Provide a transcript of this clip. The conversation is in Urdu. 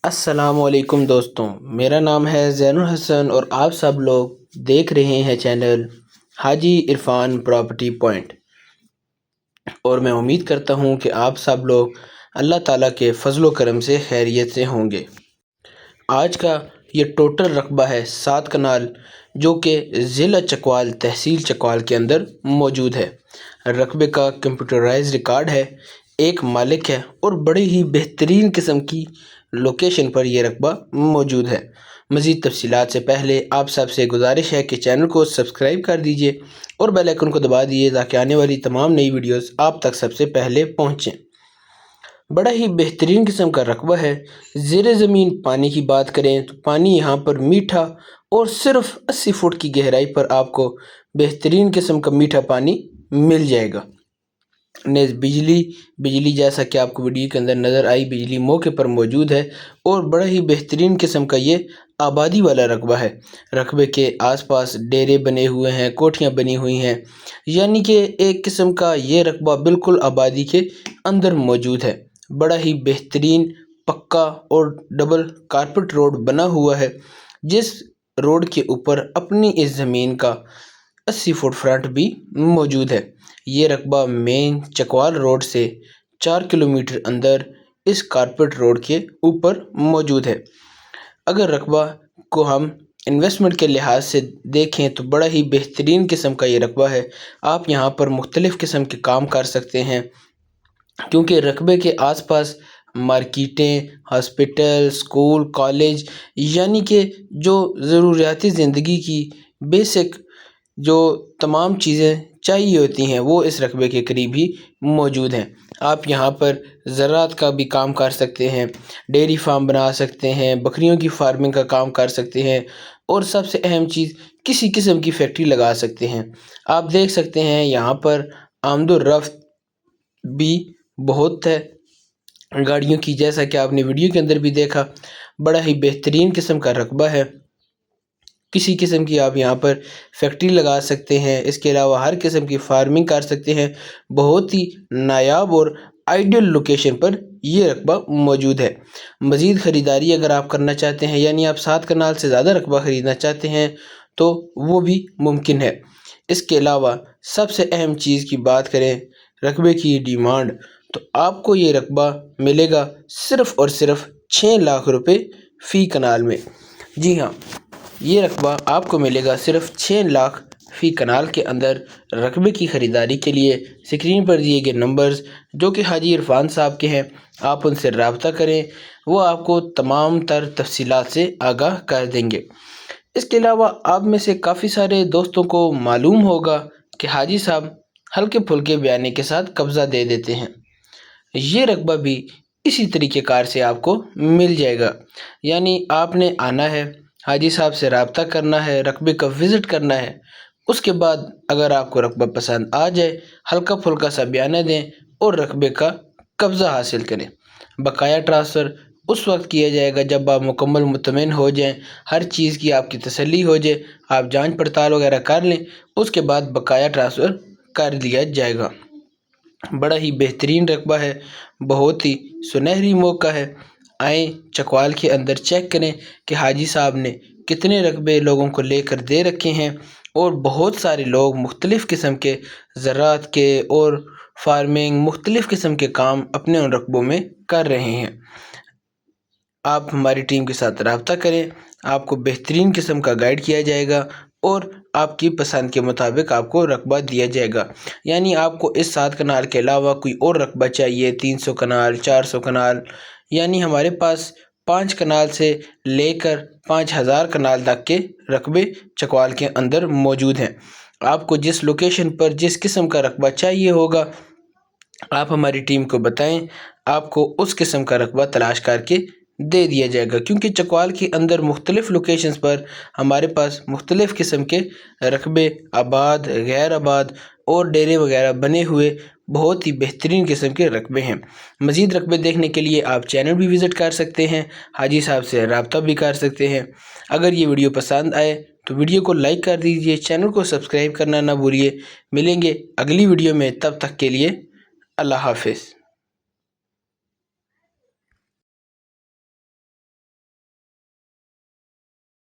السلام علیکم دوستوں، میرا نام ہے زین الحسن اور آپ سب لوگ دیکھ رہے ہیں چینل حاجی عرفان پراپرٹی پوائنٹ، اور میں امید کرتا ہوں کہ آپ سب لوگ اللہ تعالیٰ کے فضل و کرم سے خیریت سے ہوں گے۔ آج کا یہ ٹوٹل رقبہ ہے 7 کنال، جو کہ ضلع چکوال تحصیل چکوال کے اندر موجود ہے۔ رقبے کا کمپیوٹرائز ریکارڈ ہے، ایک مالک ہے اور بڑی ہی بہترین قسم کی لوکیشن پر یہ رقبہ موجود ہے۔ مزید تفصیلات سے پہلے آپ سب سے گزارش ہے کہ چینل کو سبسکرائب کر دیجئے اور بیل آئیکن کو دبا دیجئے تاکہ آنے والی تمام نئی ویڈیوز آپ تک سب سے پہلے پہنچیں۔ بڑا ہی بہترین قسم کا رقبہ ہے۔ زیر زمین پانی کی بات کریں تو پانی یہاں پر میٹھا اور صرف 80 فٹ کی گہرائی پر آپ کو بہترین قسم کا میٹھا پانی مل جائے گا۔ نیز بجلی جیسا کہ آپ کو ویڈیو کے اندر نظر آئی، بجلی موقع پر موجود ہے اور بڑا ہی بہترین قسم کا یہ آبادی والا رقبہ ہے۔ رقبے کے آس پاس ڈیرے بنے ہوئے ہیں، کوٹھیاں بنی ہوئی ہیں، یعنی کہ ایک قسم کا یہ رقبہ بالکل آبادی کے اندر موجود ہے۔ بڑا ہی بہترین پکا اور ڈبل کارپٹ روڈ بنا ہوا ہے، جس روڈ کے اوپر اپنی اس زمین کا 80 فٹ فرنٹ بھی موجود ہے۔ یہ رقبہ مین چکوال روڈ سے 4 کلومیٹر اندر اس کارپٹ روڈ کے اوپر موجود ہے۔ اگر رقبہ کو ہم انویسٹمنٹ کے لحاظ سے دیکھیں تو بڑا ہی بہترین قسم کا یہ رقبہ ہے۔ آپ یہاں پر مختلف قسم کے کام کر سکتے ہیں، کیونکہ رقبے کے آس پاس مارکیٹیں، ہاسپٹل، سکول، کالج، یعنی کہ جو ضروریاتی زندگی کی بیسک جو تمام چیزیں چاہیے ہوتی ہیں وہ اس رقبے کے قریب ہی موجود ہیں۔ آپ یہاں پر زراعت کا بھی کام کر سکتے ہیں، ڈیری فارم بنا سکتے ہیں، بکریوں کی فارمنگ کا کام کر سکتے ہیں، اور سب سے اہم چیز کسی قسم کی فیکٹری لگا سکتے ہیں۔ آپ دیکھ سکتے ہیں یہاں پر آمد و رفت بھی بہت ہے گاڑیوں کی، جیسا کہ آپ نے ویڈیو کے اندر بھی دیکھا۔ بڑا ہی بہترین قسم کا رقبہ ہے، کسی قسم کی آپ یہاں پر فیکٹری لگا سکتے ہیں، اس کے علاوہ ہر قسم کی فارمنگ کر سکتے ہیں۔ بہت ہی نایاب اور آئیڈیل لوکیشن پر یہ رقبہ موجود ہے۔ مزید خریداری اگر آپ کرنا چاہتے ہیں، یعنی آپ 7 کنال سے زیادہ رقبہ خریدنا چاہتے ہیں تو وہ بھی ممکن ہے۔ اس کے علاوہ سب سے اہم چیز کی بات کریں رقبے کی ڈیمانڈ، تو آپ کو یہ رقبہ ملے گا صرف اور صرف 6 لاکھ روپے فی کنال میں۔ جی ہاں، یہ رقبہ آپ کو ملے گا صرف 6 لاکھ فی کنال کے اندر۔ رقبے کی خریداری کے لیے اسکرین پر دیے گئے نمبرز جو کہ حاجی عرفان صاحب کے ہیں، آپ ان سے رابطہ کریں، وہ آپ کو تمام تر تفصیلات سے آگاہ کر دیں گے۔ اس کے علاوہ آپ میں سے کافی سارے دوستوں کو معلوم ہوگا کہ حاجی صاحب ہلکے پھلکے بیانے کے ساتھ قبضہ دے دیتے ہیں۔ یہ رقبہ بھی اسی طریقہ کار سے آپ کو مل جائے گا، یعنی آپ نے آنا ہے، حاجی صاحب سے رابطہ کرنا ہے، رقبے کا وزٹ کرنا ہے۔ اس کے بعد اگر آپ کو رقبہ پسند آ جائے، ہلکا پھلکا سا بیانہ دیں اور رقبے کا قبضہ حاصل کریں۔ بقایا ٹرانسفر اس وقت کیا جائے گا جب آپ مکمل مطمئن ہو جائیں، ہر چیز کی آپ کی تسلی ہو جائے، آپ جانچ پڑتال وغیرہ کر لیں، اس کے بعد بقایا ٹرانسفر کر دیا جائے گا۔ بڑا ہی بہترین رقبہ ہے، بہت ہی سنہری موقع ہے۔ آئیں چکوال کے اندر چیک کریں کہ حاجی صاحب نے کتنے رقبے لوگوں کو لے کر دے رکھے ہیں، اور بہت سارے لوگ مختلف قسم کے زراعت کے اور فارمنگ مختلف قسم کے کام اپنے ان رقبوں میں کر رہے ہیں۔ آپ ہماری ٹیم کے ساتھ رابطہ کریں، آپ کو بہترین قسم کا گائیڈ کیا جائے گا اور آپ کی پسند کے مطابق آپ کو رقبہ دیا جائے گا۔ یعنی آپ کو اس 7 کنال کے علاوہ کوئی اور رقبہ چاہیے، 300 کنال، 400 کنال، یعنی ہمارے پاس 5 کنال سے لے کر 5000 کنال تک کے رقبے چکوال کے اندر موجود ہیں۔ آپ کو جس لوکیشن پر جس قسم کا رقبہ چاہیے ہوگا، آپ ہماری ٹیم کو بتائیں، آپ کو اس قسم کا رقبہ تلاش کر کے دے دیا جائے گا، کیونکہ چکوال کے اندر مختلف لوکیشنز پر ہمارے پاس مختلف قسم کے رقبے، آباد، غیر آباد اور ڈیرے وغیرہ بنے ہوئے بہت ہی بہترین قسم کے رقبے ہیں۔ مزید رقبے دیکھنے کے لیے آپ چینل بھی وزٹ کر سکتے ہیں، حاجی صاحب سے رابطہ بھی کر سکتے ہیں۔ اگر یہ ویڈیو پسند آئے تو ویڈیو کو لائک کر دیجئے، چینل کو سبسکرائب کرنا نہ بھولیے۔ ملیں گے اگلی ویڈیو میں، تب تک کے لیے اللہ حافظ۔